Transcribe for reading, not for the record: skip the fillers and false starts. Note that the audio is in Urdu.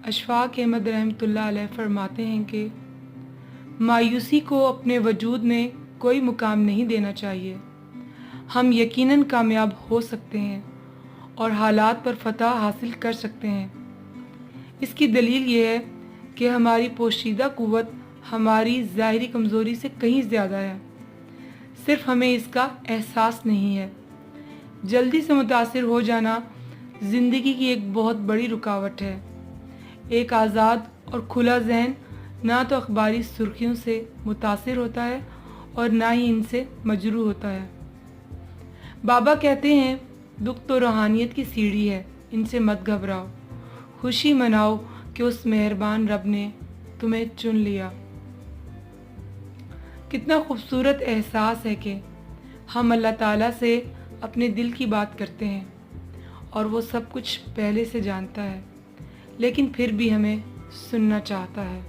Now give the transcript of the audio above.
اشفاق احمد رحمۃ اللہ علیہ فرماتے ہیں کہ مایوسی کو اپنے وجود میں کوئی مقام نہیں دینا چاہیے۔ ہم یقیناً کامیاب ہو سکتے ہیں اور حالات پر فتح حاصل کر سکتے ہیں۔ اس کی دلیل یہ ہے کہ ہماری پوشیدہ قوت ہماری ظاہری کمزوری سے کہیں زیادہ ہے، صرف ہمیں اس کا احساس نہیں ہے۔ جلدی سے متاثر ہو جانا زندگی کی ایک بہت بڑی رکاوٹ ہے۔ ایک آزاد اور کھلا ذہن نہ تو اخباری سرخیوں سے متاثر ہوتا ہے اور نہ ہی ان سے مجروح ہوتا ہے۔ بابا کہتے ہیں دکھ تو روحانیت کی سیڑھی ہے، ان سے مت گھبراؤ، خوشی مناؤ کہ اس مہربان رب نے تمہیں چن لیا۔ کتنا خوبصورت احساس ہے کہ ہم اللہ تعالیٰ سے اپنے دل کی بات کرتے ہیں اور وہ سب کچھ پہلے سے جانتا ہے، لیکن پھر بھی ہمیں سننا چاہتا ہے۔